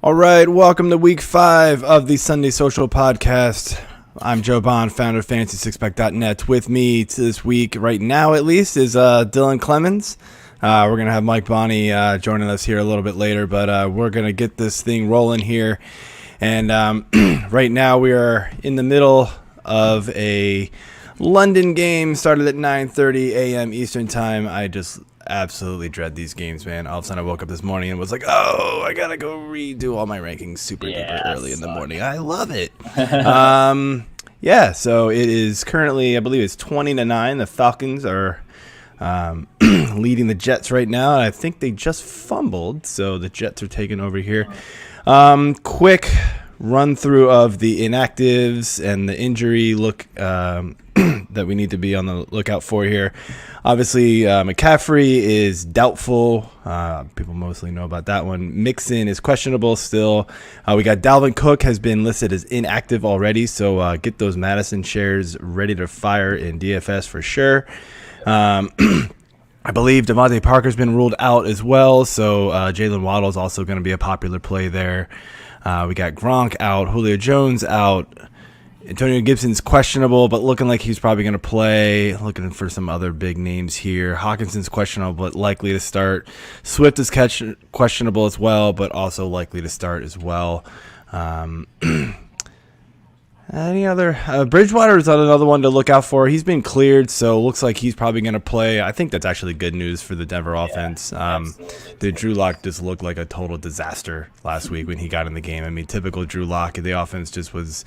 All right, welcome to week 5 of the Sunday Social Podcast. I'm Joe Bond, founder of FantasySixPack.net. With me this week, right now at least, is Dylan Clemons. We're going to have Mike Bonney joining us here a little bit later, but we're going to get this thing rolling here. And right now we are in the middle of a London game, started at 9:30 a.m. Eastern Time. I just absolutely dread these games, man. All of a sudden I woke up this morning and was like, oh, I gotta go redo all my rankings super duper early in the morning. I love it. So it is currently, I believe it's 20-9. The Falcons are leading the Jets right now, and I think they just fumbled, so the Jets are taking over here. Quick run through of the inactives and the injury look that we need to be on the lookout for here. Obviously, McCaffrey is doubtful. People mostly know about that one. Mixon is questionable still. We got Dalvin Cook has been listed as inactive already, so get those Madison shares ready to fire in DFS for sure. I believe Devontae Parker's been ruled out as well, so Jalen Waddle is also going to be a popular play there. We got Gronk out, Julio Jones out. Antonio Gibson's questionable, but looking like he's probably going to play. Looking for some other big names here. Hawkinson's questionable, but likely to start. Swift is questionable as well, but also likely to start as well. Any other? Bridgewater is another one to look out for. He's been cleared, so looks like he's probably going to play. I think that's actually good news for the Denver offense. The Drew Lock just looked like a total disaster last week when he got in the game. I mean, typical Drew Lock. The offense just was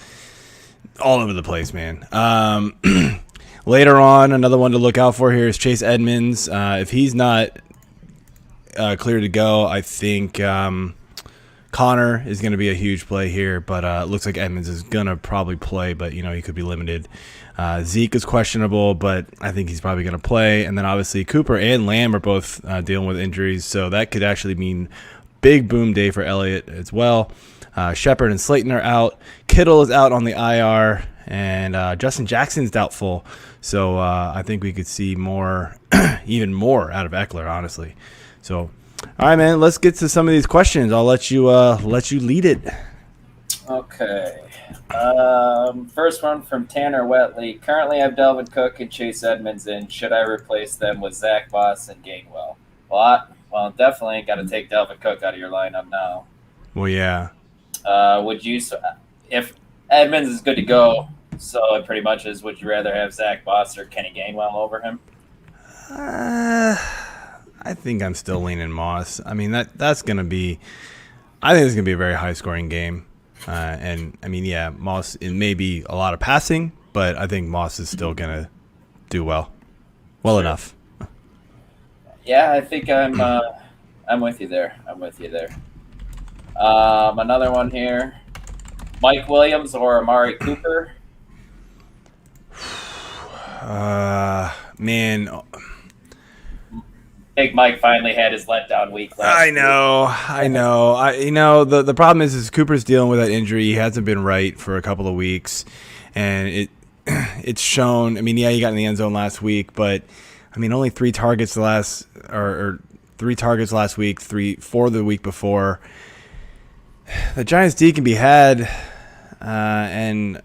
all over the place, man. Later on, another one to look out for here is Chase Edmonds. If he's not clear to go, I think Connor is going to be a huge play here, but it looks like Edmonds is going to probably play, but, he could be limited. Zeke is questionable, but I think he's probably going to play. And then, obviously, Cooper and Lamb are both dealing with injuries, so that could actually mean big boom day for Elliott as well. Shepard and Slayton are out. Kittle is out on the IR, and Justin Jackson's doubtful. So I think we could see more, even more out of Eckler, honestly. So, all right, man, let's get to some of these questions. I'll let you lead it. Okay. First one from Tanner Wetley. Currently, I have Dalvin Cook and Chase Edmonds in. Should I replace them with Zach Moss and Gainwell? Well, definitely got to take Dalvin Cook out of your lineup now. Well, yeah. Would you, if Edmonds is good to go, so it pretty much is, would you rather have Zach Moss or Kenny Gainwell over him? I think I'm still leaning Moss. I mean, that's going to be – I think it's going to be a very high-scoring game. And, I mean, yeah, Moss – it may be a lot of passing, but I think Moss is still going to do well enough. Yeah, I think I'm with you there. Another one here. Mike Williams or Amari Cooper? Man. Big Mike finally had his letdown week last I know. The problem is Cooper's dealing with that injury. He hasn't been right for a couple of weeks, and it's shown. I mean, yeah, he got in the end zone last week, but I mean, only 3 targets last week, 4 the week before. The Giants' D can be had, and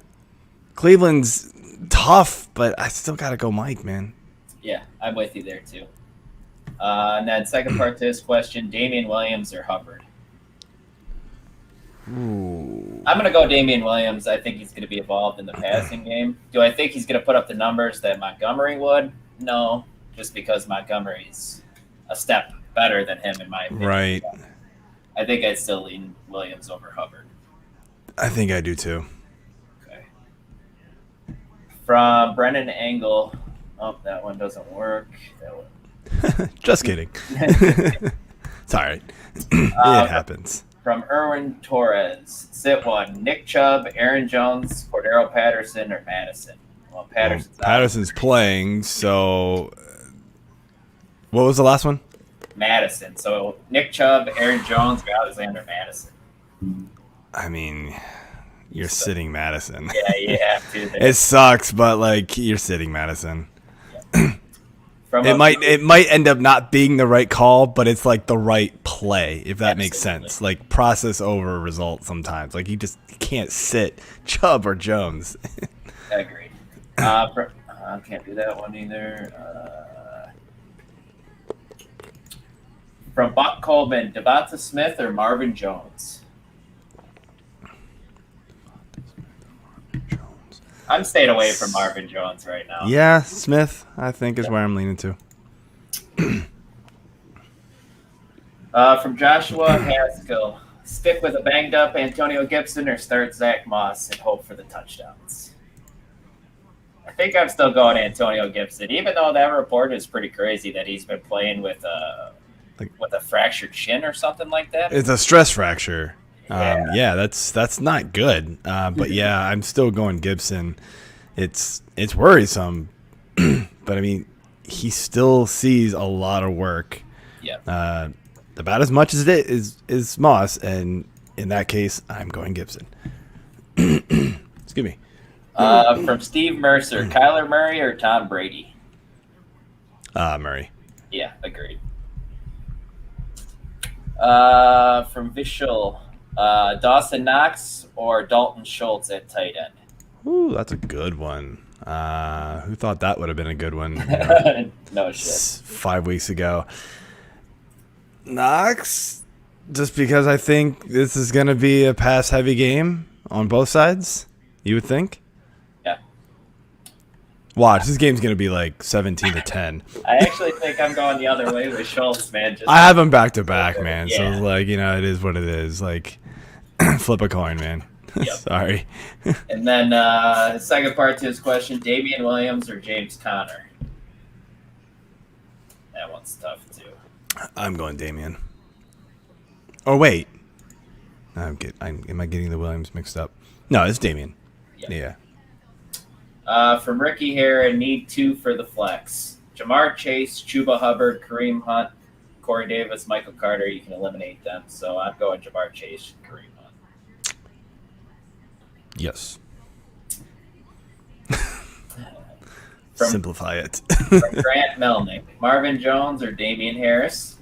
Cleveland's tough, but I still got to go Mike, man. Yeah, I'm with you there, too. And then second part to this question, Damian Williams or Hubbard? Ooh. I'm going to go Damian Williams. I think he's going to be involved in the passing game. Do I think he's going to put up the numbers that Montgomery would? No, just because Montgomery's a step better than him, in my opinion. Right. I think I'd still lean Williams over Hubbard. I think I do too. Okay. From Brennan Angle. Oh, that one doesn't work. That one. Just kidding. It's all right. It happens. From Erwin Torres. Sit one. Nick Chubb, Aaron Jones, Cordero Patterson, or Madison? Well, Patterson's playing, so what was the last one? Madison. So Nick Chubb, Aaron Jones, or Alexander Madison. I mean, you're sitting Madison. Yeah, you have to. It sucks, but you're sitting Madison. Yeah. It might end up not being the right call, but it's like the right play, if that makes sense. Like process over result sometimes. Like you just can't sit Chubb or Jones. I agree. I can't do that one either. From Buck Coleman, Devonta Smith or Marvin Jones? I'm staying away from Marvin Jones right now. Yeah, Smith, I think, is where I'm leaning to. From Joshua Haskell, stick with a banged-up Antonio Gibson or start Zach Moss and hope for the touchdowns? I think I'm still going Antonio Gibson, even though that report is pretty crazy that he's been playing with a fractured shin or something like that. It's a stress fracture. Yeah, that's not good. But yeah, I'm still going Gibson. It's worrisome, but I mean, he still sees a lot of work. Yeah. About as much as it is Moss, and in that case, I'm going Gibson. Excuse me. From Steve Mercer, Kyler Murray or Tom Brady? Murray. Yeah, agreed. From Vishal, Dawson Knox or Dalton Schultz at tight end? Ooh, that's a good one. Who thought that would have been a good one? No shit. 5 weeks ago. Knox, just because I think this is going to be a pass-heavy game on both sides, you would think? Yeah. Watch, this game's going to be like 17-10. I actually think I'm going the other way with Schultz, man. I have them back-to-back, man. Yeah. So, like, you know, it is what it is. Like, flip a coin, man. Yep. Sorry. And then second part to his question, Damian Williams or James Conner? That one's tough, too. I'm going Damian. Oh, wait. Am I getting the Williams mixed up? No, it's Damian. Yep. Yeah. From Ricky here, need 2 for the flex. Jamar Chase, Chuba Hubbard, Kareem Hunt, Corey Davis, Michael Carter. You can eliminate them. So I'm going Jamar Chase, Kareem Hunt. Yes. Simplify it. From Grant Melnick, Marvin Jones or Damian Harris?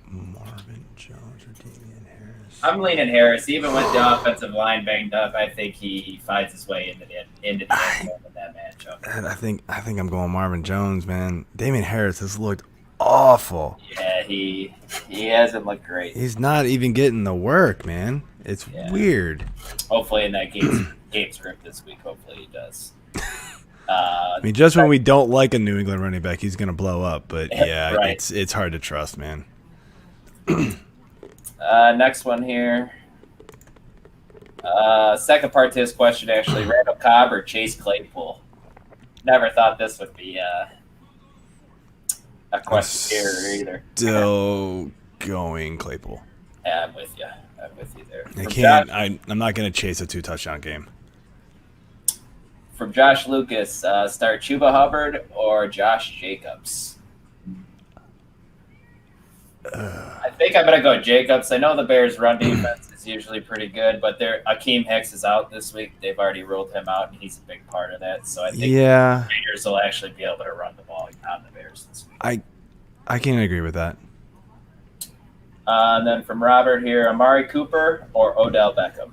Marvin Jones or Damian Harris? I'm leaning Harris. Even with the offensive line banged up, I think he finds his way into the end zone in that matchup. And I think I'm going Marvin Jones, man. Damian Harris has looked awful. Yeah, he hasn't looked great. He's not even getting the work, man. It's weird. Hopefully in that game script this week, hopefully he does. I mean, just when we don't like a New England running back, he's going to blow up. But, yeah, right. it's hard to trust, man. Next one here. Second part to his question, actually. Randall Cobb or Chase Claypool? Never thought this would be a question here either. Still going Claypool. Yeah, I'm with you. There. I'm not going to chase a 2-touchdown game. From Josh Lucas, start Chuba Hubbard or Josh Jacobs? I think I'm going to go Jacobs. I know the Bears' run defense is usually pretty good, but Akeem Hicks is out this week. They've already ruled him out, and he's a big part of that. So I think the Bears will actually be able to run the ball on the Bears this week. I can't agree with that. And then from Robert here, Amari Cooper or Odell Beckham?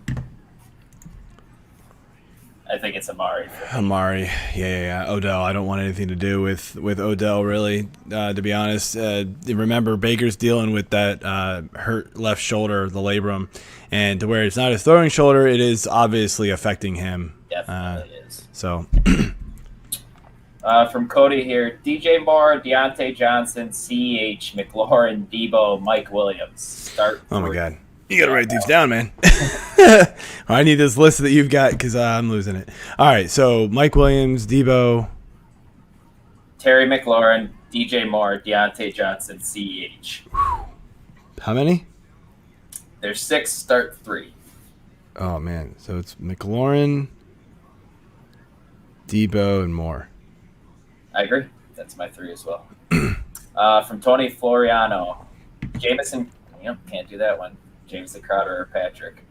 I think it's Amari. Amari, yeah. Odell, I don't want anything to do with Odell, really, to be honest. Remember, Baker's dealing with that hurt left shoulder, the labrum, and to where it's not his throwing shoulder, it is obviously affecting him. Definitely is. So, from Cody here, DJ Moore, Deontay Johnson, C.H. McLaurin, Debo, Mike Williams. Start. Oh, my God. You got to write these down, man. I need this list that you've got because I'm losing it. All right, so Mike Williams, Debo. Terry McLaurin, DJ Moore, Deontay Johnson, C.H. How many? There's 6, start 3. Oh, man. So it's McLaurin, Debo, and Moore. I agree. That's my 3 as well. From Tony Floriano, Jameson. Can't do that one. Jameson Crowder or Patrick.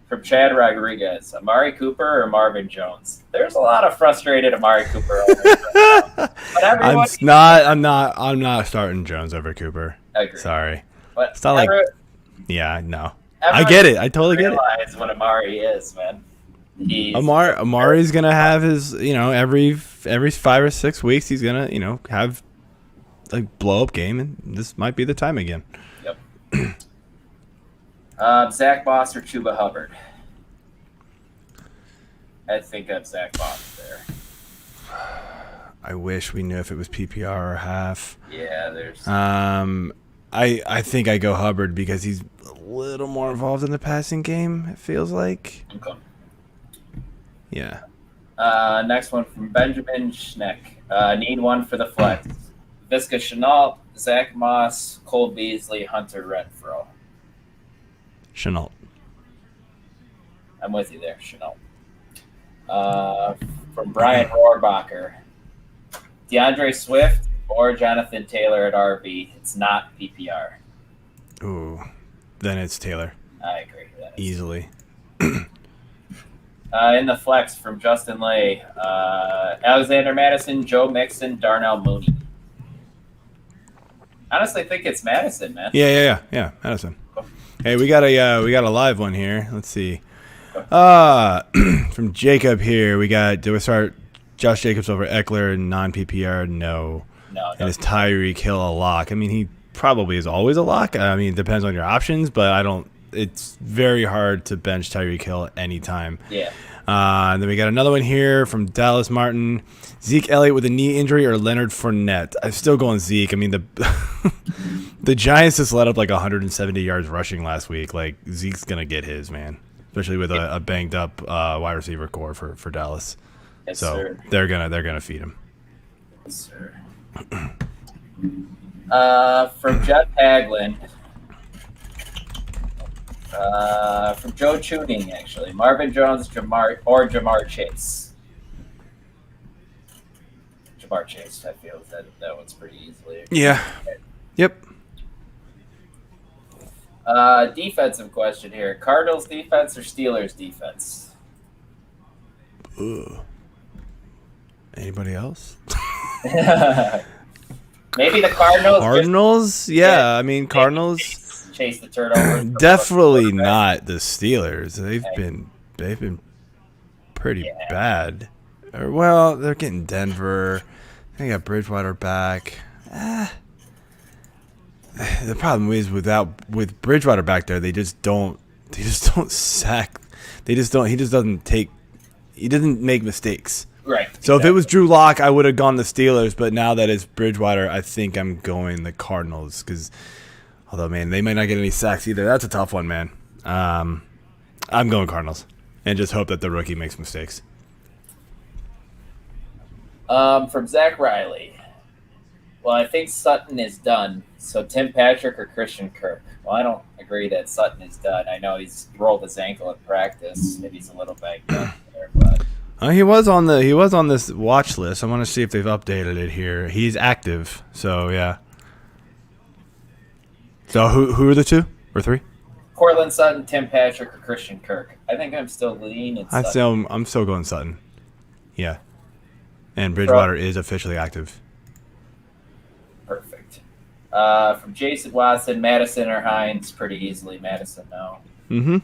From Chad Rodriguez, Amari Cooper or Marvin Jones? There's a lot of frustrated Amari Cooper owners right now. But everyone, I'm not starting Jones over Cooper. agree. Sorry. But It's not like yeah, no. I everyone get it. I totally get it. realize what Amari is, man. He's Amari's gonna have his, every 5 or 6 weeks he's gonna, have a blow up game, and this might be the time again. Yep. Zach Moss or Chuba Hubbard? I think I'm Zach Moss there. I wish we knew if it was PPR or half. Yeah, there's. I think I go Hubbard because he's a little more involved in the passing game. It feels like. Okay. Yeah. Next one from Benjamin Schneck. Need one for the flex. Visca Chenault, Zach Moss, Cole Beasley, Hunter Renfro. Chenault. I'm with you there, Chenault. From Brian Rohrbacher. DeAndre Swift or Jonathan Taylor at RB. It's not PPR. Ooh. Then it's Taylor. I agree with that. Easily. In the flex from Justin Lay. Alexander Madison, Joe Mixon, Darnell Mooney. Honestly, I think it's Madison, man. Yeah, Madison. Hey, we got a live one here. Let's see. From Jacob here, do we start Josh Jacobs over Eckler in non-PPR? No. And is Tyreek Hill a lock? I mean, he probably is always a lock. I mean, it depends on your options, but it's very hard to bench Tyreek Hill at any time. Yeah. And then we got another one here from Dallas Martin. Zeke Elliott with a knee injury or Leonard Fournette? I'm still going Zeke. I mean, the Giants just let up like 170 yards rushing last week. Like, Zeke's going to get his, man. Especially with a banged up wide receiver core for Dallas. Yes, so sir. they're gonna feed him. Yes, sir. From Jeff Haglin. From Joe Tuning, actually. Marvin Jones, Jamar Chase. Jamar Chase, I feel that one's pretty easily. Yeah. Yep. Defensive question here. Cardinals defense or Steelers defense? Ugh. Anybody else? Maybe the Cardinals. Cardinals? Yeah, I mean, Cardinals. Chase the turnover. Definitely not the Steelers. They've been pretty bad. Well, they're getting Denver. They got Bridgewater back. The problem is with Bridgewater back there, they just don't sack. He doesn't make mistakes. Right. So if it was Drew Lock, I would have gone the Steelers, but now that it's Bridgewater, I think I'm going the Cardinals because although man, they might not get any sacks either. That's a tough one, man. I'm going Cardinals and just hope that the rookie makes mistakes. From Zach Riley. Well, I think Sutton is done. So Tim Patrick or Christian Kirk? Well, I don't agree that Sutton is done. I know he's rolled his ankle at practice. Maybe he's a little banged up there, but He was on this watch list. I want to see if they've updated it here. He's active, so yeah. So who are the 2 or 3? Cortland Sutton, Tim Patrick, or Christian Kirk? I think I'm still leaning. I'm still going Sutton. Yeah, and Bridgewater is officially active. Perfect. From Jason Watson, Madison or Hines? Pretty easily Madison now. Mm-hmm.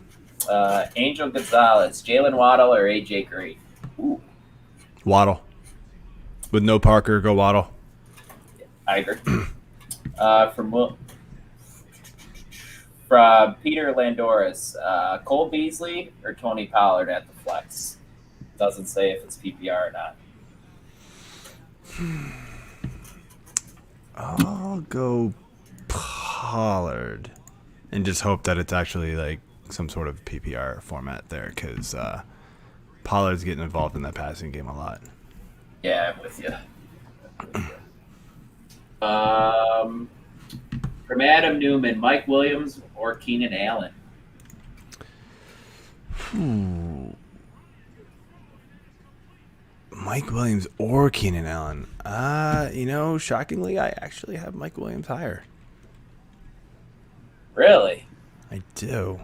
Angel Gonzalez, Jalen Waddle or AJ Green? Ooh. Waddle. With no Parker, go Waddle. I agree. From Peter Landoris, Cole Beasley or Tony Pollard at the flex? Doesn't say if it's PPR or not. I'll go Pollard and just hope that it's actually like some sort of PPR format there because Pollard's getting involved in that passing game a lot. Yeah, I'm with you. From Adam Newman, Mike Williams or Keenan Allen? Mike Williams or Keenan Allen? Shockingly, I actually have Mike Williams higher. Really? I do.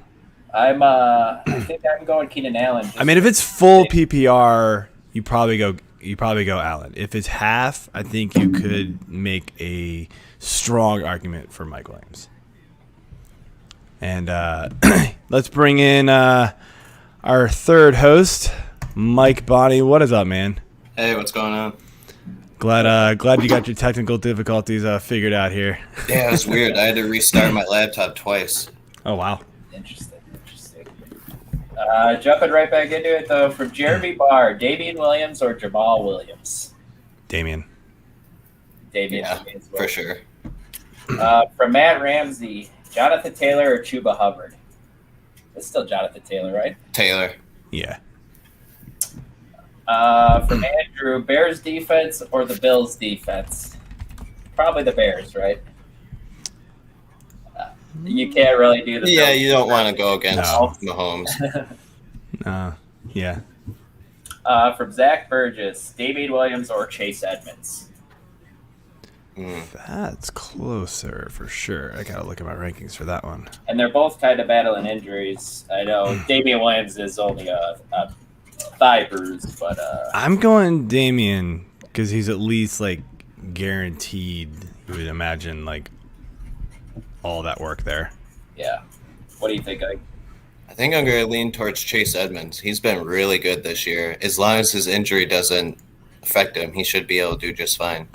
I think I'm going Keenan Allen. I mean, if it's full PPR, you probably go Allen. If it's half, I think you could make a strong argument for Mike Williams. And let's bring in our third host, Mike Bonney. What is up, man? Hey, what's going on? Glad you got your technical difficulties figured out here. Yeah, it was weird. I had to restart my laptop twice. Oh, wow. Interesting. Jumping right back into it, though, from Jeremy Barr, Damian Williams or Jamal Williams? Damian. Yeah, for sure. From Matt Ramsey, Jonathan Taylor or Chuba Hubbard? It's still Jonathan Taylor, right? Taylor. Yeah. From Andrew, Bears defense or the Bills defense? Probably the Bears, right? You can't really do the Yeah, Bills. you don't want to go against No. Mahomes. Yeah. From Zach Burgess, Damian Williams or Chase Edmonds? That's closer for sure. I gotta look at my rankings for that one. And they're both kind of battling injuries. I know Damian Williams is only a thigh bruise, but I'm going Damian because he's at least like guaranteed. You would imagine like all that work there. yeah. What do you think, Ike? I think I'm going to lean towards Chase Edmonds. He's been really good this year. As long as his injury doesn't affect him, he should be able to do just fine.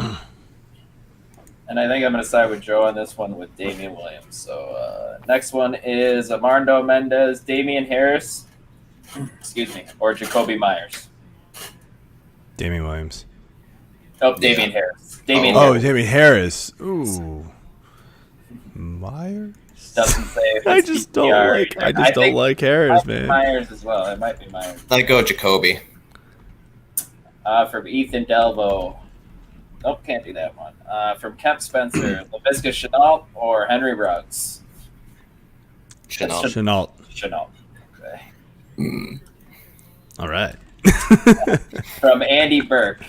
And I think I'm going to side with Joe on this one with Damian Williams. So next one is Armando Mendez, Damian Harris, or Jacoby Myers. Damian Williams. Oh, Damian Harris. Damian Harris. Damian Harris. Ooh. Myers? Doesn't say if I it's just PPR. don't like Harris, man. Myers as well. It might be Myers. I'd go Jacoby. From Ethan Delvo. Nope, can't do that one. From Kemp Spencer, LaVisca Chenault or Henry Ruggs? Chenault. Chenault. Okay. All right. From Andy Burke,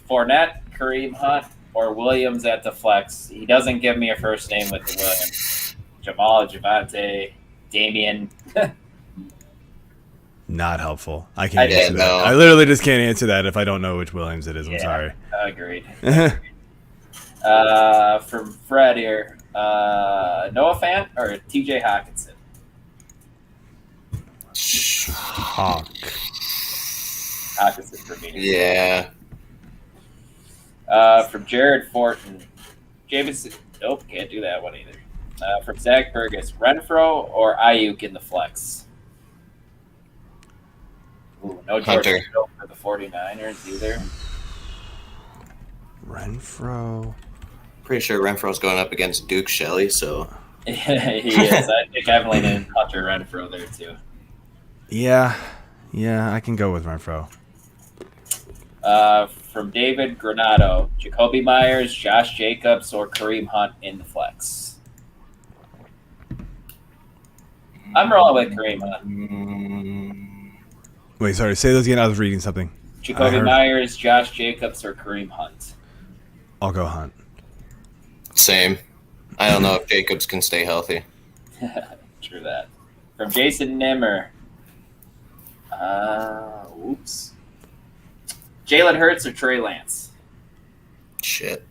Fournette, Kareem Hunt, or Williams at the flex. He doesn't give me a first name with the Williams. Jamal, Javante, Damian. Not helpful. I can't answer that. No. I literally just can't answer that if I don't know which Williams it is. I'm sorry. Agreed. From Fred here, Noah Fant or TJ Hawkinson? Hawkinson for me. Yeah. From Jared Fortin, Jameson. Nope, can't do that one either. From Zach Burgess, Renfro or Ayuk in the flex? Ooh, no George Hunter. Kittle for the 49ers either. Renfro. Pretty sure Renfro's going up against Duke Shelley, so. He is. I think I'm leaning Hunter Renfro there too. Yeah, I can go with Renfro. From David Granado, Jacoby Myers, Josh Jacobs, or Kareem Hunt in the flex? I'm rolling with Kareem Hunt. Wait, sorry. Say those again. I was reading something. Jacoby Myers, Josh Jacobs, or Kareem Hunt? I'll go Hunt. Same. I don't know if Jacobs can stay healthy. True that. From Jason Nimmer. Jalen Hurts or Trey Lance? Shit.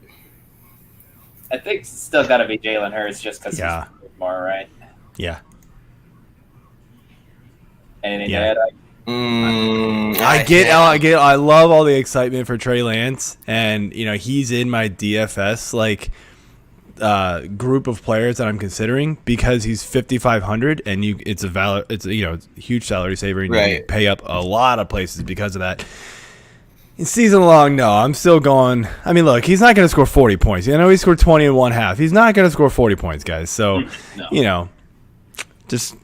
I think it's still got to be Jalen Hurts just because Yeah. he's more, right? Yeah. Anything Yeah. to add? I love all the excitement for Trey Lance, and he's in my DFS group of players that I'm considering because he's 5,500 and it's a huge salary saver and you Right. pay up a lot of places because of that. In season long, no, I'm still going. I mean, look, he's not going to score 40 points. He scored 20 and 1/2. He's not going to score 40 points, guys. So, No. just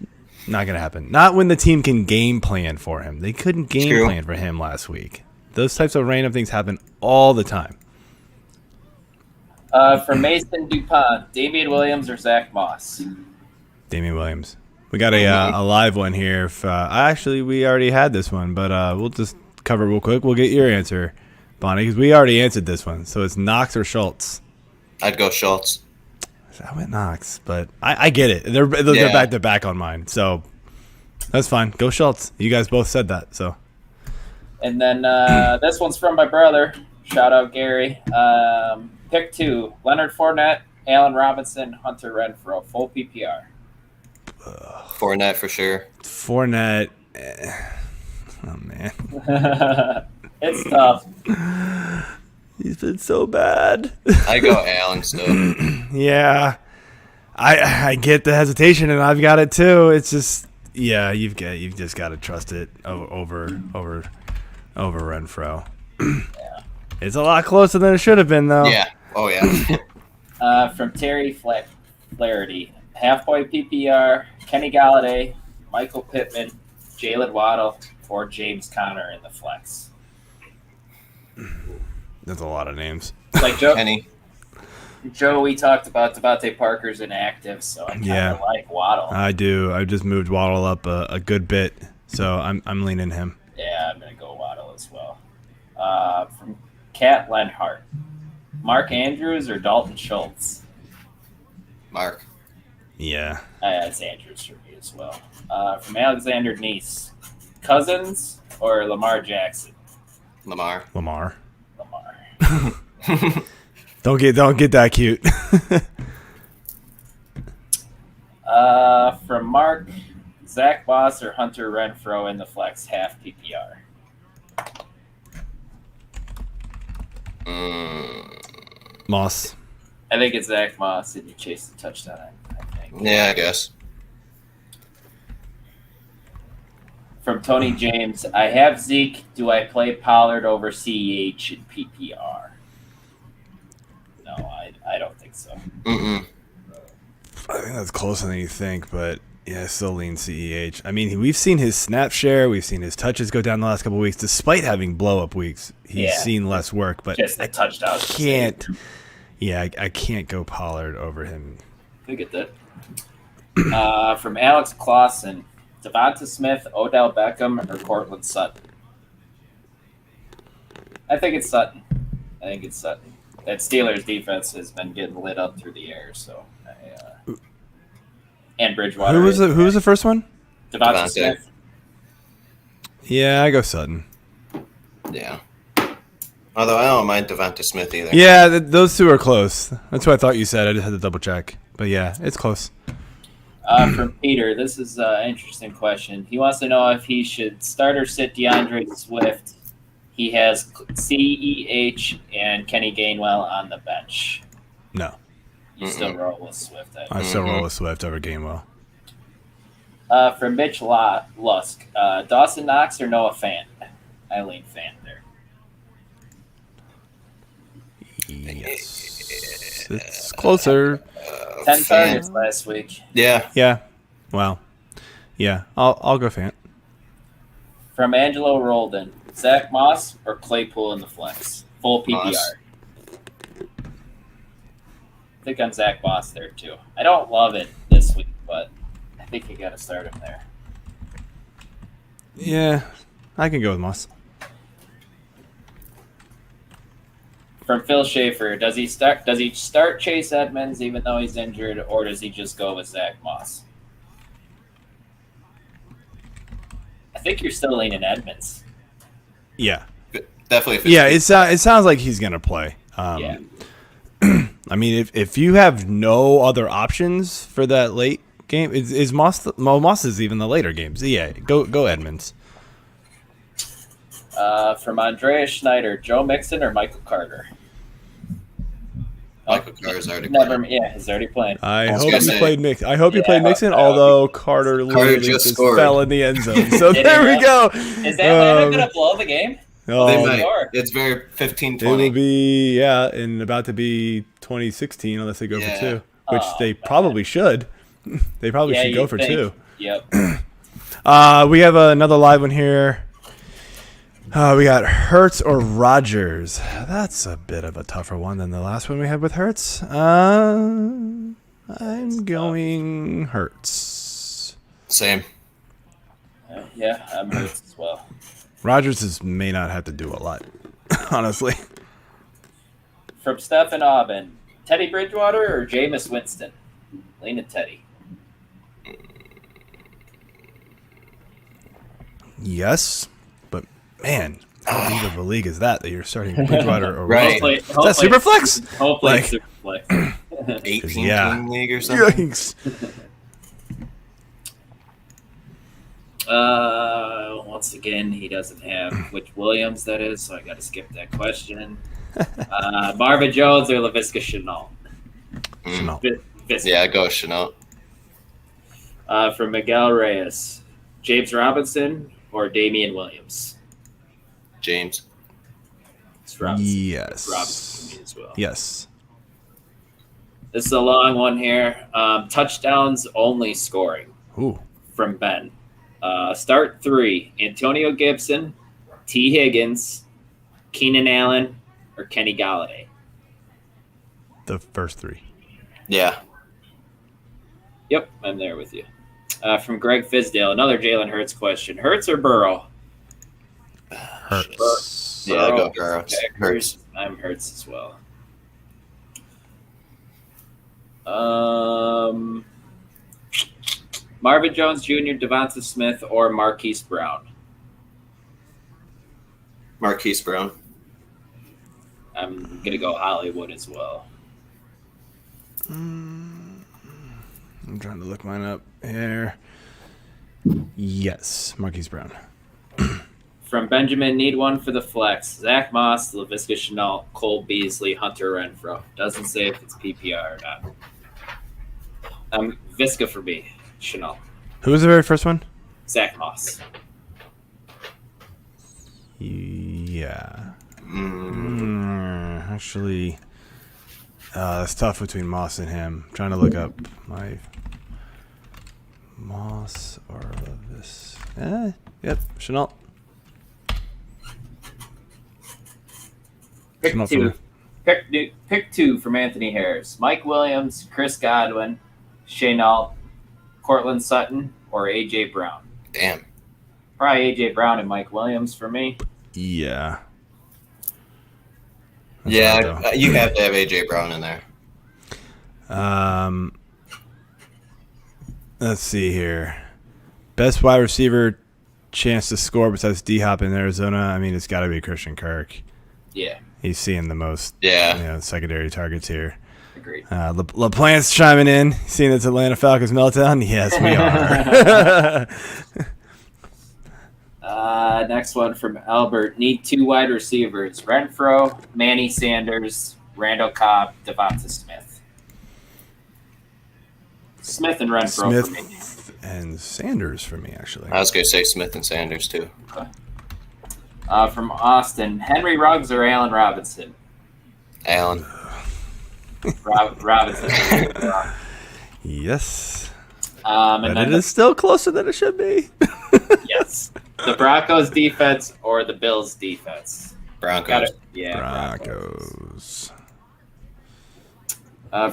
not going to happen. Not when the team can game plan for him. They couldn't game plan for him last week. Those types of random things happen all the time. From Mason DuPont, Damian Williams or Zach Moss? Damian Williams. We got a live one here. We already had this one, but we'll just cover it real quick. We'll get your answer, Bonnie, because we already answered this one. So it's Knox or Schultz. I'd go Schultz. I went Knox, but I get it. They're back to back on mine. So That's fine. Go Schultz. You guys both said that, so. And then this one's from my brother. Shout out Gary. Pick 2: Leonard Fournette, Allen Robinson, Hunter Renfrow. Full PPR. Fournette for sure. Fournette. Oh, man. It's tough. He's been so bad. I go Allen still. Yeah. I get the hesitation, and I've got it too. It's just, yeah, you've just got to trust it over Renfrow. Yeah. It's a lot closer than it should have been, though. Yeah. Oh, yeah. From Terry Flaherty. Half-point PPR, Kenny Galladay, Michael Pittman, Jalen Waddle, or James Conner in the flex. That's a lot of names. Like Kenny. Joe, we talked about Devontae Parker's inactive, so I kind of like Waddle. I do. I just moved Waddle up a good bit, so I'm leaning him. Yeah, I'm going to go Waddle as well. From Kat Lenhart. Mark Andrews or Dalton Schultz? Mark. Yeah. That's Andrews for me as well. From Alexander Neese. Cousins or Lamar Jackson? Lamar. Don't get that cute. From Mark, Zach Boss or Hunter Renfrow in the flex half PPR? Moss. I think it's Zach Moss and you chase the touchdown, I think. Yeah, I guess. From Tony James, I have Zeke. Do I play Pollard over CEH in PPR? No, I don't think so. Mm-mm. I think that's closer than you think, but yeah, I still lean CEH. I mean, we've seen his snap share, we've seen his touches go down the last couple of weeks, despite having blow-up weeks. He's seen less work, but just the touchdowns. I can't go Pollard over him. We get that. From Alex Clausen, Devonta Smith, Odell Beckham, or Cortland Sutton? I think it's Sutton. That Steelers defense has been getting lit up through the air, so. And Bridgewater. Who was the first one? Devonta Smith. Yeah, I go Sutton. Yeah. Although I don't mind Devonta Smith either. Yeah, those two are close. That's what I thought you said. I just had to double check. But yeah, it's close. From Peter, this is an interesting question. He wants to know if he should start or sit DeAndre Swift. He has CEH and Kenny Gainwell on the bench. No. You still roll with Swift. I still roll with Swift over Gainwell. From Mitch Lusk, Dawson Knox or Noah Fant? I lean Fant there. Yes. It's closer. 10 targets last week. Yeah. Yeah. Well. Yeah. I'll go Fant. From Angelo Roldan, Zach Moss or Claypool in the flex? Full PPR. Moss. I think I'm Zach Moss there too. I don't love it this week, but I think you got to start him there. Yeah. I can go with Moss. From Phil Schaefer, does he start Chase Edmonds even though he's injured, or does he just go with Zach Moss? I think you're still leaning Edmonds. Yeah. Definitely. Yeah, it sounds like he's going to play. Yeah. I mean, if you have no other options for that late game, is Moss Moss is even the later games. Yeah, go Edmonds. From Andrea Schneider, Joe Mixon or Michael Carter? Michael Carter's already playing. He's already playing. I hope you played Mixon. Although Carter literally just fell in the end zone. So there we go. Is Atlanta going to blow the game? They might. It's very 15-20. It will be, and about to be 2016 unless they go for two, which they probably should. They probably should go for two. Yep. We have another live one here. We got Hurts or Rodgers. That's a bit of a tougher one than the last one we had with Hurts. I'm going Hurts. Same. Yeah, I'm Hurts as well. Rodgers may not have to do a lot, honestly. From Stephen Aubin, Teddy Bridgewater or Jameis Winston? Lean to Teddy. Yes, but man, how deep of a league is that you're starting Bridgewater or Right. Wilson? Is that super flex? Hopefully, Like- super flex. 18 Yeah. team league or something. Yikes. Once again, he doesn't have which Williams that is, so I got to skip that question. Marvin Jones or LaVisca Chenault? Chanel. Visca. Yeah, go Chenault. From Miguel Reyes, James Robinson or Damian Williams? James. It's Robinson. Yes. Robinson for me as well. Yes. This is a long one here. Touchdowns only scoring Ooh. from Ben. Start 3: Antonio Gibson, T. Higgins, Keenan Allen, or Kenny Galladay. The first 3. Yeah. Yep, I'm there with you. From Greg Fisdale, another Jalen Hurts question: Hurts or Burrow? Hurts. Yeah, Burrow go against Hurts. the Packers. I'm Hurts as well. Marvin Jones Jr., Devonta Smith, or Marquise Brown? Marquise Brown. I'm gonna go Hollywood as well. I'm trying to look mine up here. Yes, Marquise Brown. From Benjamin, need one for the flex. Zach Moss, LaVisca Chenault, Cole Beasley, Hunter Renfro. Doesn't say if it's PPR or not. Visca for me, Chenault. Who was the very first one? Zach Moss. Yeah. Actually, it's tough between Moss and him. I'm trying to look up my Moss or this. Yep, Chenault. Pick Chenault two. for me. Pick two from Anthony Harris. Mike Williams, Chris Godwin, Chenault, Cortland Sutton, or A.J. Brown. Damn. Probably A.J. Brown and Mike Williams for me. Yeah. That's Yeah, right, though. you have to have AJ Brown in there. Let's see here. Best wide receiver chance to score besides D-Hop in Arizona. I mean, it's got to be Christian Kirk. Yeah, He's seeing the most Yeah. secondary targets here. agreed. LaPlant's chiming in, seeing it's Atlanta Falcons meltdown. Yes, we are. Next one from Albert. Need 2 wide receivers. Renfro, Manny Sanders, Randall Cobb, Devonta Smith. Smith and Renfro for me. Smith and Sanders for me, actually. I was going to say Smith and Sanders, too. From Austin, Henry Ruggs or Allen Robinson? Allen. Robinson. Yes. And But then it is still closer than it should be. yes, the Broncos defense or the Bills defense? Got Broncos. it. Yeah, Broncos.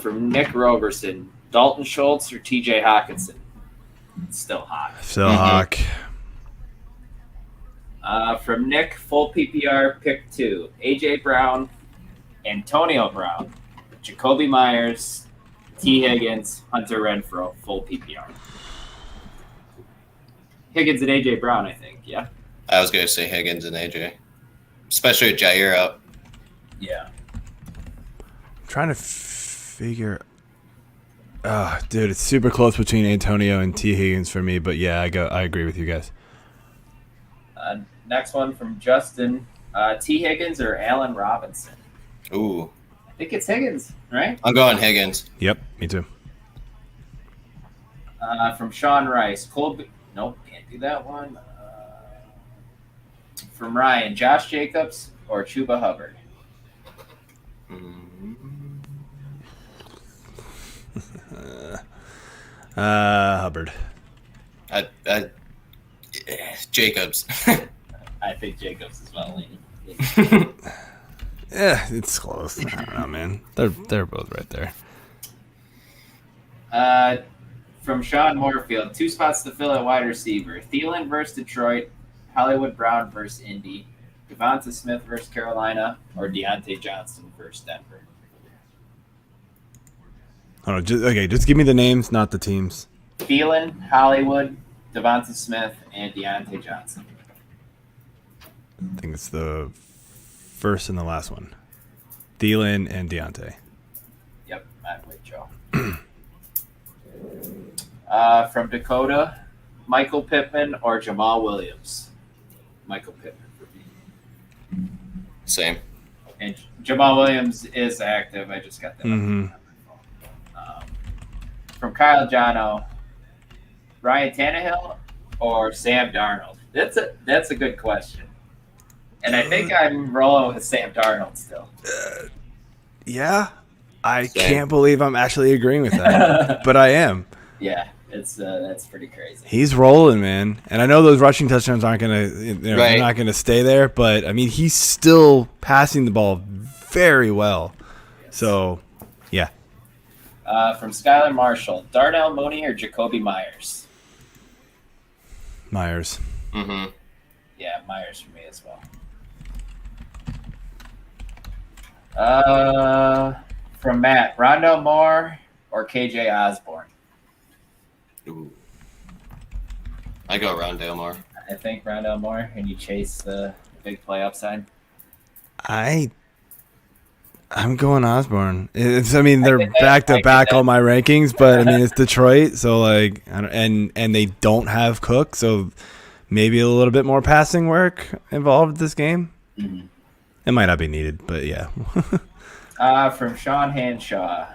From Nick Roberson, Dalton Schultz or T.J. Hawkinson? Still hot. Phil Hawk. From Nick, full PPR, pick 2. A.J. Brown, Antonio Brown, Jacoby Myers, T. Higgins, Hunter Renfro, full PPR. Higgins and A.J. Brown, I think, yeah? I was going to say Higgins and AJ. Especially with Jair out. Yeah. I'm trying to figure. Dude, it's super close between Antonio and T. Higgins for me, but yeah, I agree with you guys. Next one from Justin, T. Higgins or Allen Robinson? Ooh. I think it's Higgins, right? I'm going Higgins. Yep, me too. From Sean Rice, nope, can't do that one. From Ryan, Josh Jacobs or Chuba Hubbard? Hubbard. Jacobs. I think Jacobs as well. Yeah, it's close. I don't know, man. They're both right there. From Sean Moorfield, 2 spots to fill at wide receiver. Thielen versus Detroit, Hollywood Brown versus Indy, Devonta Smith versus Carolina, or Deontay Johnson versus Denver. Hold on, just give me the names, not the teams. Thielen, Hollywood, Devonta Smith, and Deontay Johnson. I think it's the first and the last one. Thielen and Deontay. Yep, I'm with Joe. From Dakota, Michael Pittman or Jamal Williams? Michael Pittman for me. Same. And Jamal Williams is active. I just got that. Mm-hmm. From Kyle Jono, Ryan Tannehill or Sam Darnold? That's a good question. And I think I'm rolling with Sam Darnold still. Yeah, I Same. can't believe I'm actually agreeing with that, but I am. Yeah, that's pretty crazy. He's rolling, man. And I know those rushing touchdowns aren't gonna, they're Right. not gonna stay there. But I mean, he's still passing the ball very well. So, yeah, From Skylar Marshall, Darnell Mooney or Jacoby Myers? Myers. Mm-hmm. Yeah, Myers for me as well. From Matt, Rondell Moore or KJ Osborne? Ooh. I go Rondale Moore. I think Rondell Moore, and you chase the big play upside. I'm going Osborne. I mean, they're think that- back I to get back that. on my rankings, but I mean, it's Detroit, so like, and they don't have Cook, so maybe a little bit more passing work involved this game. Mm-hmm. It might not be needed, but yeah. From Sean Hanshaw,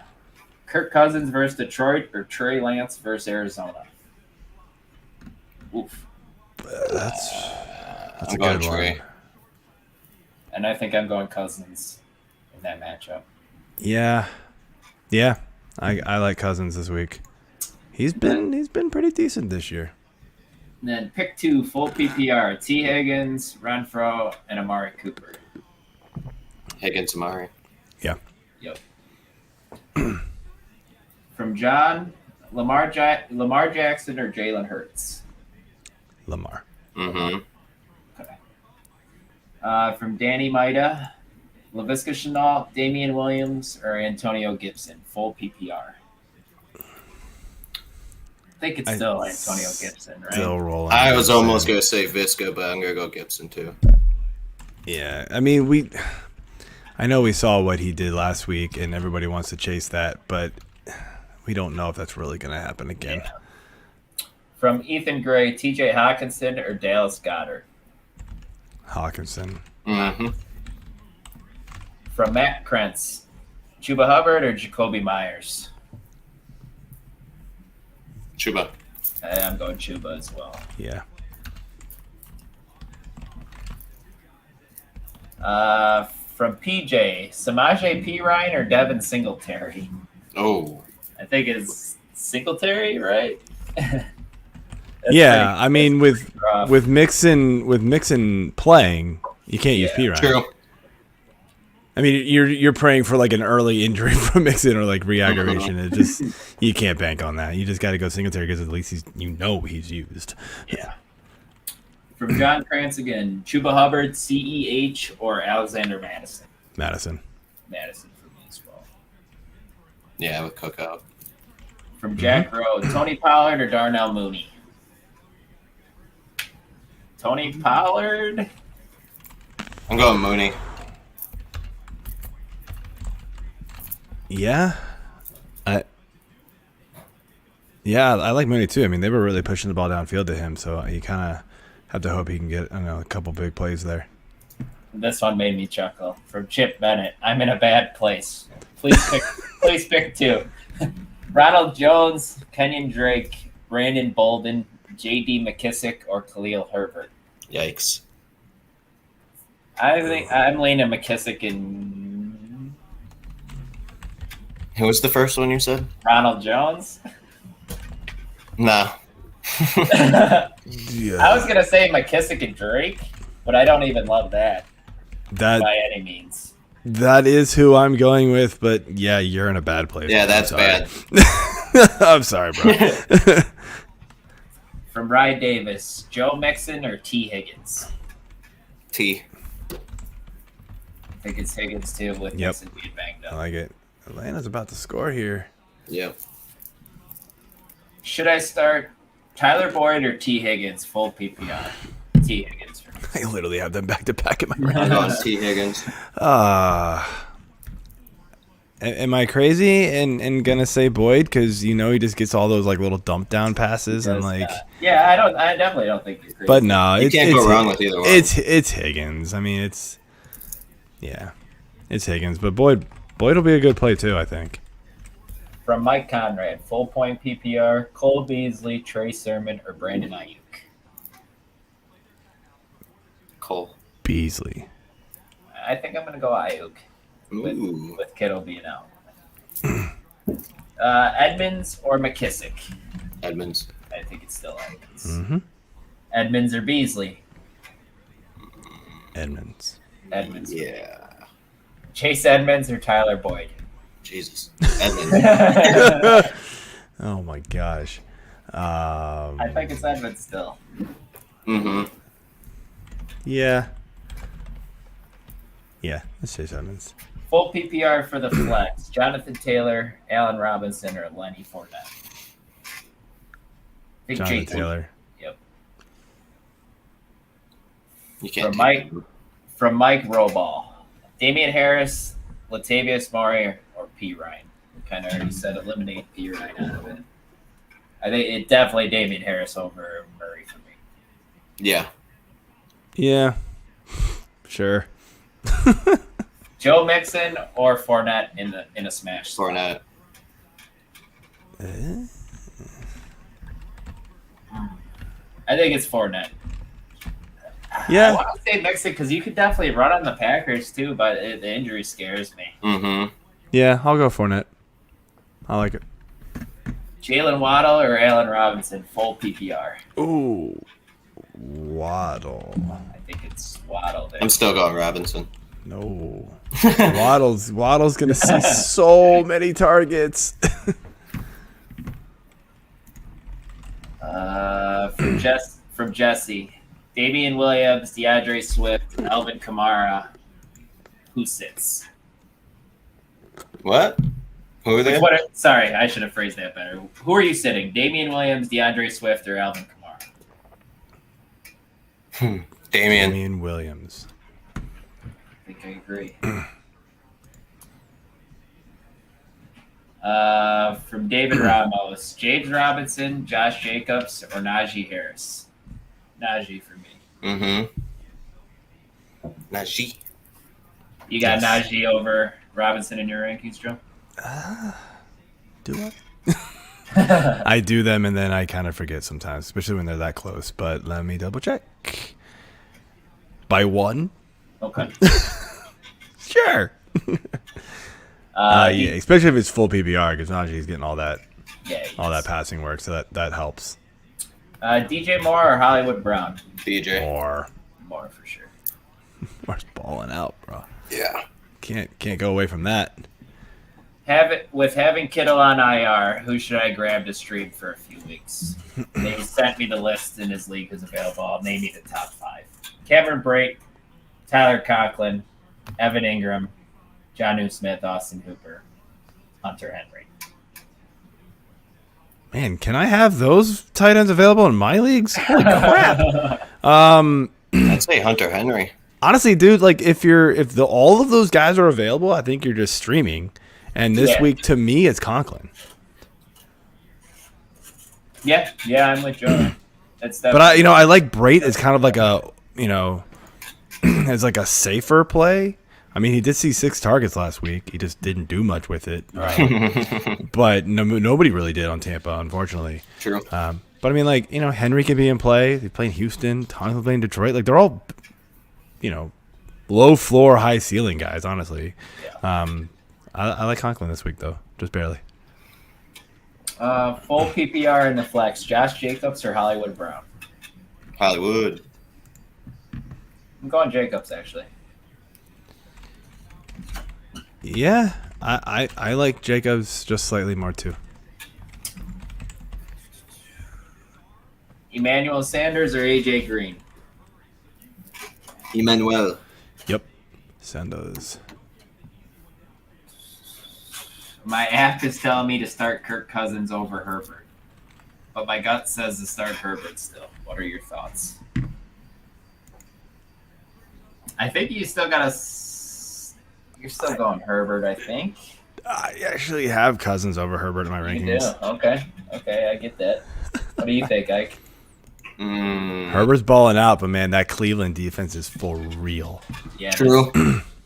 Kirk Cousins versus Detroit or Trey Lance versus Arizona? Oof. That's I'm a going good Trey. one. And I think I'm going Cousins in that matchup. Yeah. I like Cousins this week. He's been pretty decent this year. And then pick 2, full PPR, T. Higgins, Renfro, and Amari Cooper. Higgins Amari. Yeah. Yep. From John, Lamar Jackson or Jalen Hurts? Lamar. Mm-hmm. Okay. From Danny Maida, LaVisca Chenault, Damian Williams, or Antonio Gibson? Full PPR. I think it's still Antonio Gibson, right? Still rolling. I was almost going to say Visca, but I'm going to go Gibson too. Yeah, I mean, I know we saw what he did last week, and everybody wants to chase that, but we don't know if that's really going to happen again. Yeah. From Ethan Gray, TJ Hawkinson or Dallas Goddard? Hawkinson. Mm-hmm. From Matt Krentz, Chuba Hubbard or Jacoby Myers? Chuba. I'm going Chuba as well. Yeah. From PJ, Samaje Perine or Devin Singletary? Oh. I think it's Singletary, right? Yeah, I mean, with rough. Mixon playing, you can't use P. Ryan. True. I mean, you're praying for like an early injury from Mixon or like re-aggravation. It just you can't bank on that. You just got to go Singletary because at least he's used. Yeah. From John Krantz again, Chuba Hubbard, CEH, or Alexander Madison? Madison. Madison for me as well. Yeah, with Cook out. From Jack Rowe, Tony Pollard or Darnell Mooney? Tony Pollard? I'm going Mooney. Yeah. I like Mooney too. I mean, they were really pushing the ball downfield to him, so you kind of have to hope he can get a couple big plays there. This one made me chuckle. From Chip Bennett, I'm in a bad place. Please pick 2. Ronald Jones, Kenyon Drake, Brandon Bolden, J.D. McKissick, or Khalil Herbert? Yikes. I think I'm leaning McKissick and Who was the first one you said? Ronald Jones. Nah. Yeah. I was gonna say McKissick and Drake, but I don't even love that That by any means. that is who I'm going with, but yeah, you're in a bad place. Yeah, that's I'm sorry. bad. I'm sorry, bro. From Rye Davis, Joe Mixon or T. Higgins? T. I think it's Higgins too, with Yep. Mixon being banged I up. like it. Atlanta's about to score here. Yep. Should I start Tyler Boyd or T. Higgins? Full PPR. T. Higgins for me. I literally have them back to back in my I'm rank. going T. Higgins. Am I crazy and gonna say Boyd because he just gets all those like little dump down passes and like. Yeah, I definitely don't think you're crazy. But no, You can't go wrong with either one. It's Higgins. I mean, it's Higgins. But Boyd will be a good play too, I think. From Mike Conrad, full point PPR, Cole Beasley, Trey Sermon, or Brandon Ayuk. Cole. Beasley. I think I'm gonna go Ayuk Ooh. with Kittle being out. Edmonds or McKissick? Edmonds. I think it's still Edmonds. Mm-hmm. Edmonds or Beasley? Edmonds. Edmonds. Yeah. Chase Edmonds or Tyler Boyd? Jesus. Edmonds. Oh my gosh. I think it's Edmonds still. Mm-hmm. Yeah. Yeah, let's Chase Edmonds. Full PPR for the flex. Jonathan Taylor, Allen Robinson, or Lenny Fournette? Big Jonathan JT. Taylor. Yep. You can't. From Mike Roball. Damian Harris, Latavius Murray, or P. Ryan? We kind of already said eliminate P. Ryan out of it. I think it definitely Damian Harris over Murray for me. Yeah. Yeah. Sure. Joe Mixon or Fournette in a smash spot? Fournette. I think it's Fournette. I Yeah. want to say Mixon because you could definitely run on the Packers too, but the injury scares me. Mm-hmm. Yeah, I'll go Fournette. I like it. Jalen Waddle or Allen Robinson, full PPR. Ooh. Waddle. I think it's Waddle there. I'm still going Robinson. No. Waddle's gonna see so many targets. From Jesse, Damian Williams, DeAndre Swift, Alvin Kamara. Who sits? What? Who are they? Sorry, I should have phrased that better. Who are you sitting? Damian Williams, DeAndre Swift, or Alvin Kamara? Damian. Williams. I think I agree. From David Ramos, James Robinson, Josh Jacobs, or Najee Harris? Najee for me. Mm-hmm. Najee. You got Yes. Najee over Robinson in your rankings, Joe? Do I? I do them and then I kind of forget sometimes, especially when they're that close. But let me double check. By one? Okay. Sure. Yeah, especially if it's full PPR because Najee's getting all that passing work, so that helps. DJ Moore or Hollywood Brown? DJ. More for sure. Moore's balling out, bro. Yeah. Can't go away from that. Having Kittle on IR, who should I grab to stream for a few weeks? They sent me the list in his league is available. I'll name you the top 5. Cameron Brate, Tyler Conklin, Evan Ingram, Jonnu Smith, Austin Hooper, Hunter Henry. Man, can I have those tight ends available in my leagues? Holy crap! I'd say Hunter Henry. Honestly, dude, like if all of those guys are available, I think you're just streaming. And this week, to me, it's Conklin. Yeah, I'm with Joe. But I like Brate as kind of like a as like a safer play. I mean, he did see 6 targets last week. He just didn't do much with it. But nobody really did on Tampa, unfortunately. True. But I mean, like, Henry could be in play. They play in Houston. Tonga playing Detroit. Like, they're all, low floor, high ceiling guys, honestly. Yeah. I like Conklin this week, though. Just barely. Full PPR in the flex. Josh Jacobs or Hollywood Brown? Hollywood. I'm going Jacobs, actually. Yeah, I like Jacobs just slightly more, too. Emmanuel Sanders or AJ Green? Emmanuel. Yep. Sanders. My app is telling me to start Kirk Cousins over Herbert. But my gut says to start Herbert still. What are your thoughts? I think you still got to. You're still going Herbert, I think. I actually have Cousins over Herbert in my You rankings. do. Okay, I get that. What do you think, Ike? Herbert's balling out, but man, that Cleveland defense is for real. Yeah. True.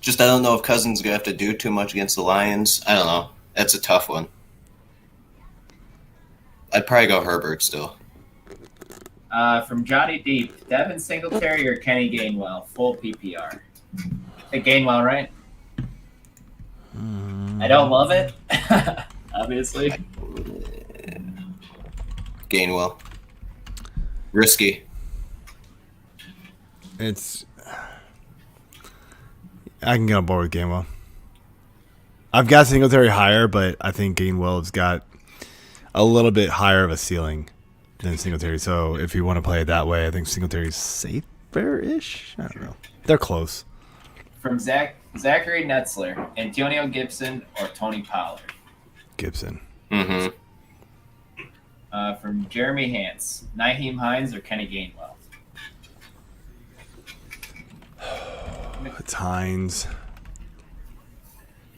Just I don't know if Cousins gonna have to do too much against the Lions. I don't know. That's a tough one. I'd probably go Herbert still. From Johnny Deep, Devin Singletary or Kenny Gainwell, full PPR. Hey, Gainwell, right? I don't love it, obviously. Gainwell. Risky. I can get on board with Gainwell. I've got Singletary higher, but I think Gainwell's got a little bit higher of a ceiling than Singletary. So if you want to play it that way, I think Singletary's safer-ish. I don't know. They're close. From Zachary Netzler, Antonio Gibson or Tony Pollard. Gibson. Mm-hmm. From Jeremy Hance, Nyheim Hines or Kenny Gainwell. It's Hines.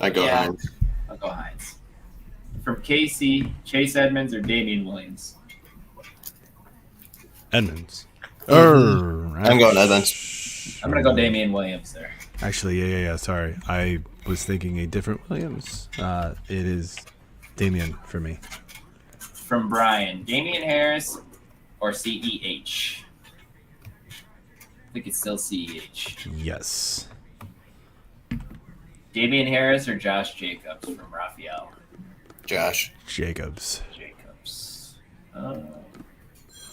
I go Yeah. Hines. I'll go Hines. From KC, Chase Edmonds or Damian Williams. Edmonds. I'm going Edmonds. I'm gonna go Damian Williams there. Actually, yeah. Sorry. I was thinking a different Williams. It is Damian for me. From Brian, Damian Harris or CEH. I think it's still CEH. Yes. Damian Harris or Josh Jacobs from Raphael. Josh. Jacobs.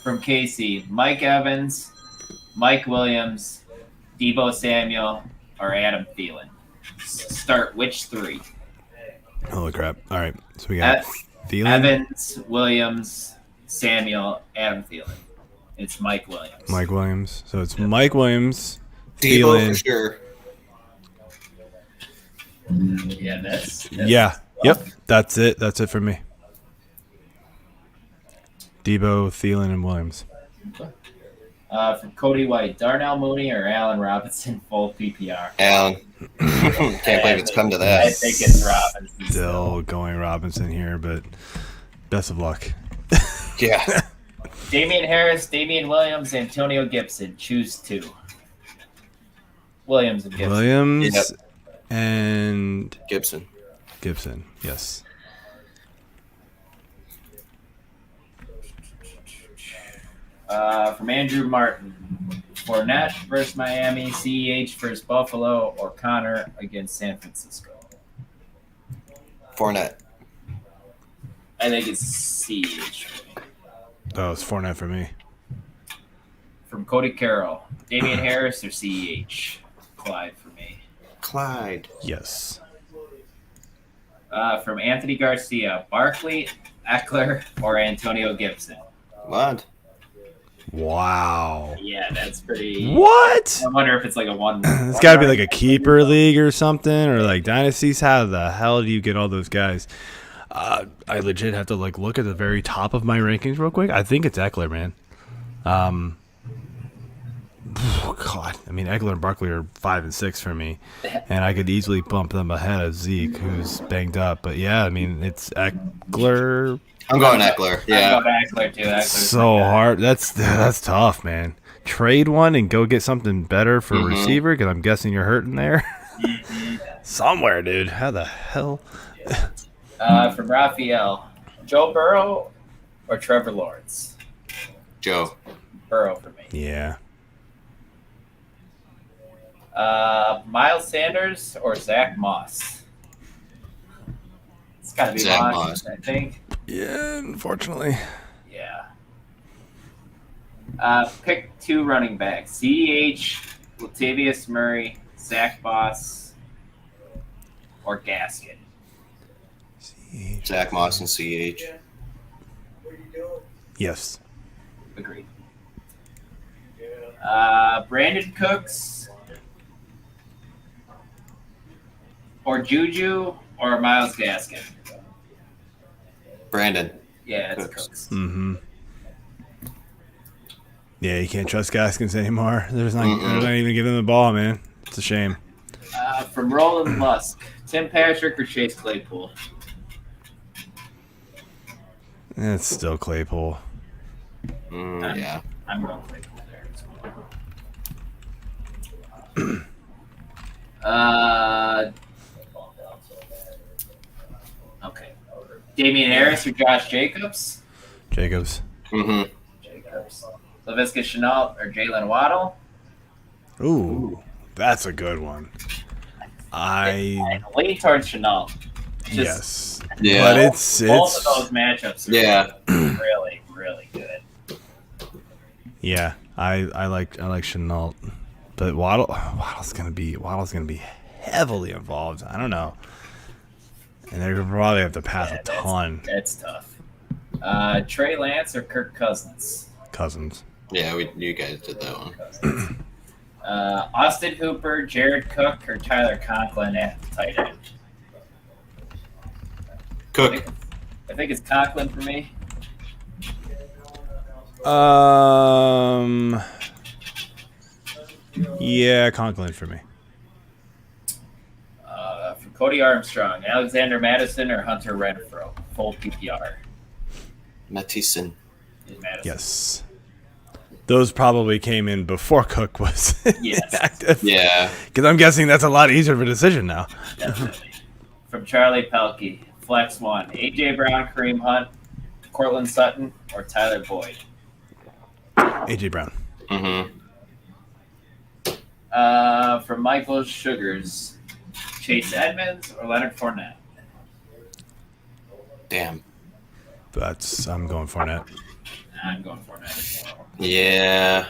From Casey, Mike Evans, Mike Williams, Debo Samuel, or Adam Thielen. Start which three? Holy crap. All right. So we got Thielen. Evans, Williams, Samuel, Adam Thielen. It's Mike Williams. Mike Williams. So it's Mike Williams. Debo Thielen. for sure. Yeah, that's Yeah. Yep. That's it. That's it for me. Debo, Thielen, and Williams. From Cody White, Darnell Mooney or Allen Robinson, full PPR. Allen. Can't believe it's come to I that. think it's Robinson. Still going Robinson here, but best of luck. Yeah. Damian Harris, Damian Williams, Antonio Gibson. Choose two. Williams and Gibson. Williams Yep. and Gibson. Gibson. Yes. From Andrew Martin, Fournette versus Miami, CEH versus Buffalo, or Connor against San Francisco. Fournette. I think it's CEH for me. Oh, it's Fournette for me. From Cody Carroll, Damian Harris or CEH? Clyde for me. Clyde. Yes. From Anthony Garcia, Barkley, Eckler, or Antonio Gibson. What? Wow. Yeah, that's pretty. What? I wonder if it's like a one. It's got to be like a keeper league or something, or like dynasties. How the hell do you get all those guys? I legit have to like look at the very top of my rankings real quick. I think it's Eckler, man. God, I mean Eckler and Barkley are 5 and 6 for me, and I could easily bump them ahead of Zeke, who's banged up. But yeah, I mean it's Eckler. I'm going Eckler. Yeah. I'm going Eckler too. Eckler's So my guy. hard. That's tough, man. Trade one and go get something better for a receiver, because I'm guessing you're hurting there. Somewhere, dude. How the hell? From Raphael, Joe Burrow or Trevor Lawrence? Joe. Burrow for me. Yeah. Miles Sanders or Zach Moss? It's got to be Zach Moss, I think. Yeah, unfortunately. Yeah. Pick two running backs: CEH, Latavius Murray, Zach Moss, or Gaskin. Zach Moss and CH. Yes. Agreed. Brandon Cooks or Juju or Miles Gaskin. Brandon. Yeah, it's Cooks. Cooks. Mm-hmm. Yeah, you can't trust Gaskins anymore. They're not even giving him the ball, man. It's a shame. From Roland Musk, Tim Patrick or Chase Claypool? It's still Claypool. Yeah. I'm going Claypool there as well. Okay. Damian Harris or Josh Jacobs? Jacobs. Mm-hmm. Jacobs. LaVisca Chenault or Jalen Waddle? Ooh, that's a good one. I lean towards Chenault. Yes. Yeah. But both of those matchups are really, really good. Yeah, I like Chenault, but Waddle's gonna be heavily involved. I don't know, and they're gonna probably have to pass a ton. That's tough. Trey Lance or Kirk Cousins? Cousins. Yeah, you guys did that one. Austin Hooper, Jared Cook, or Tyler Conklin at the tight end? Cook. I think it's Conklin for me. Yeah, Conklin for me. For Cody Armstrong, Alexander Madison or Hunter Renfro? Full PPR. Mattison. Madison. Yes. Those probably came in before Cook was active. Yeah. Because I'm guessing that's a lot easier of a decision now. Definitely. From Charlie Pelkey, Flex 1, A.J. Brown, Kareem Hunt, Cortland Sutton, or Tyler Boyd? A.J. Brown. Mm-hmm. From Michael Sugars, Chase Edmonds or Leonard Fournette? Damn. I'm going Fournette. I'm going Fournette as well. Yeah.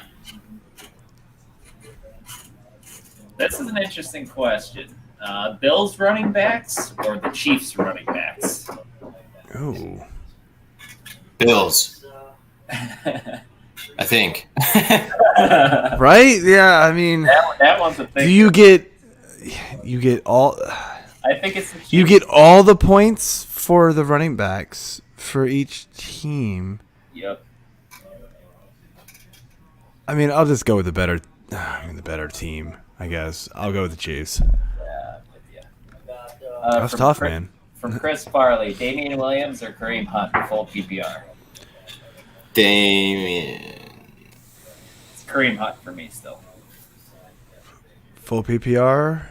This is an interesting question. Bills running backs or the Chiefs running backs? Oh. Bills. I think. Right? Yeah, I mean, that one's a thing. do you get all I think it's the Chiefs. you get all the points for the running backs for each team? Yep. I mean, I'll just go with the better team, I guess. I'll go with the Chiefs. Yeah, I'm with you. That's tough, man. From Chris Farley, Damian Williams or Kareem Hunt, full PPR? Damien. It's Kareem Hunt for me still. Full PPR?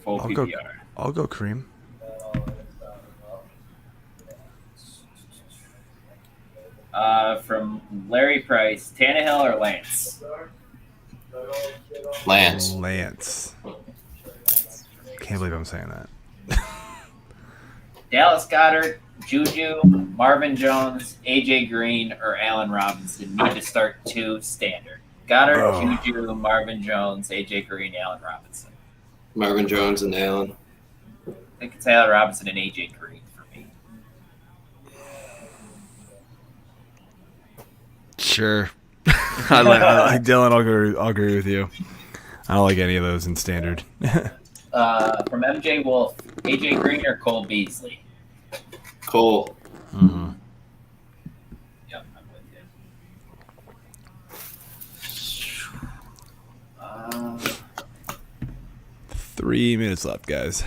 Full I'll PPR. I'll go Kareem. From Larry Price, Tannehill or Lance? Lance. Can't believe I'm saying that. Dallas Goedert, Juju, Marvin Jones, AJ Green, or Allen Robinson need to start two standard. Goddard, Juju, Marvin Jones, AJ Green, Allen Robinson. Marvin Jones and Allen. I think it's Allen Robinson and AJ Green for me. Sure. I like Dylan. I'll agree with you. I don't like any of those in standard. From MJ Wolf, AJ Green or Cole Beasley? Cole. Mm-hmm. Yep, I'm with you. 3 minutes left, guys.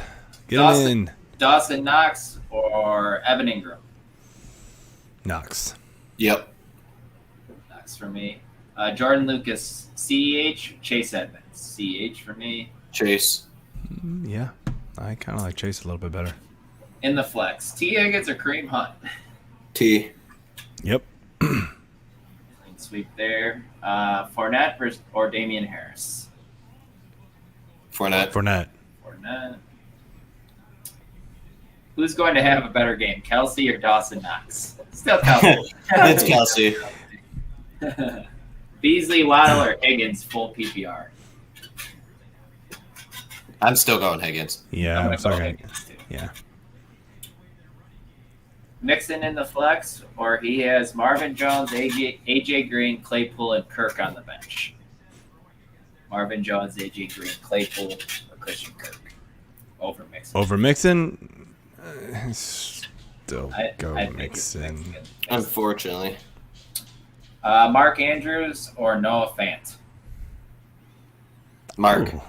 Get Dawson. him in. Dawson Knox or Evan Ingram? Knox. Yep. Knox for me. Jordan Lucas, CEH, Chase Edmonds. CEH for me. Chase. Yeah. I kind of like Chase a little bit better. In the flex, T. Higgins or Kareem Hunt? T. Yep. Clean sweep there. Fournette or Damian Harris? Fournette. Fournette. Who's going to have a better game, Kelsey or Dawson Knox? Still Kelsey. It's Kelsey. Beasley, Waddle, or Higgins, full PPR? I'm still going Higgins. Yeah. I'm I'm gonna go sorry. Higgins too. Yeah. Mixon in the flex, or he has Marvin Jones, AJ Green, Claypool, and Kirk on the bench. Marvin Jones, AJ Green, Claypool, or Christian Kirk. Over Mixon. Over Mixon. Still go I think Mixon. it's Mixon. Unfortunately. Mark Andrews or Noah Fant? Mark. Ooh.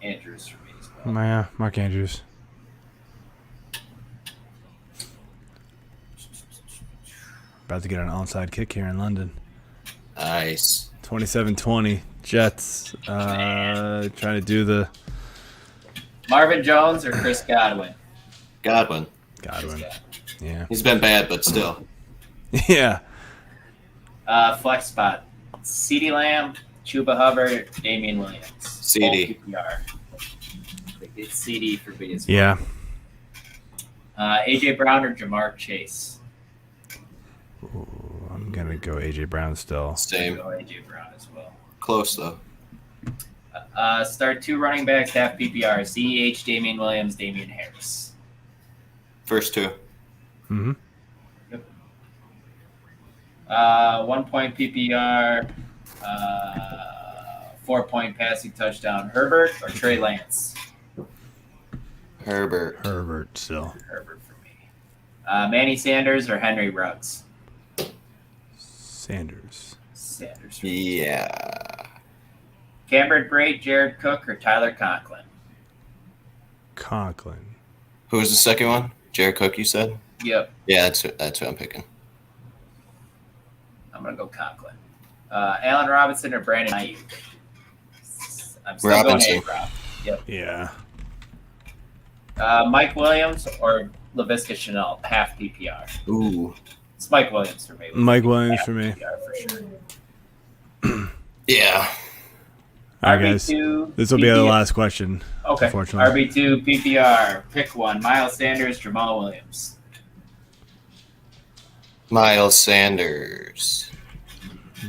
Andrews for me as well. Yeah, Mark Andrews. About to get an onside kick here in London. Nice. 27-20. Jets trying to do the Marvin Jones or Chris Godwin? Godwin. Godwin. Yeah. He's been bad, but still. Yeah. Flex spot. CeeDee Lamb, Chuba Hubbard, Damian Williams. CD. PPR. It's CD for me as well. Yeah. AJ Brown or Jamar Chase? Ooh, I'm going to go AJ Brown still. Same. Go AJ Brown as well. Close, though. Start 2 running backs, half PPR. CEH, Damian Williams, Damian Harris. First 2. Mm-hmm. 1 point PPR. 4 point passing touchdown. Herbert or Trey Lance? Herbert. Herbert still. Herbert for me. Manny Sanders or Henry Ruggs? Sanders. Sanders for me. Yeah. Cameron Brate, Jared Cook, or Tyler Conklin? Conklin. Who was the second one? Jared Cook, you said? Yep. Yeah, that's who I'm picking. I'm going to go Conklin. Allen Robinson or Brandon Ayuk? I'm still Robinson. going A-Rob. Yep. Yeah. Mike Williams or LaVisca Chenault, half PPR. Ooh. It's Mike Williams for me. Mike Williams for me. PPR for sure. Yeah. All right, guys. RB2, This will be the last question. Okay. Unfortunately. RB2, PPR. Pick one. Miles Sanders, Jamal Williams. Miles Sanders. I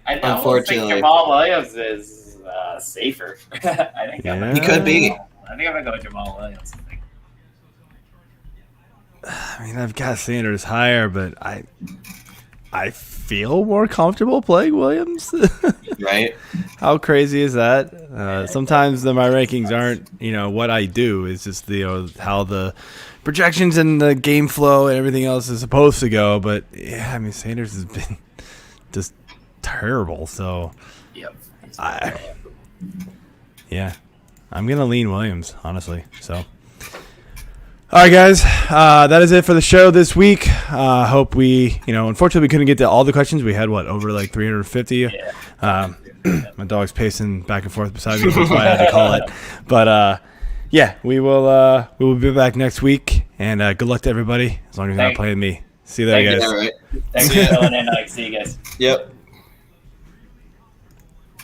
know. Unfortunately. Jamal Williams is safer. I think Yeah. He could be. I think I'm going to go Jamal Williams. I mean, I've got Sanders higher, but I feel more comfortable playing Williams. Right? How crazy is that? Sometimes my rankings aren't, what I do. It's just how the projections and the game flow and everything else is supposed to go. But yeah, I mean, Sanders has been just terrible. So Yep. yeah, I'm gonna lean Williams, honestly. So. All right, guys, that is it for the show this week. Hope unfortunately we couldn't get to all the questions. We had, over like 350? Yeah. My dog's pacing back and forth beside me. That's why I had to call it. But, yeah, we will be back next week. And good luck to everybody, as long as you're not playing me. See you there, guys. Yeah, right. Thanks for filling in. See you guys. Yep.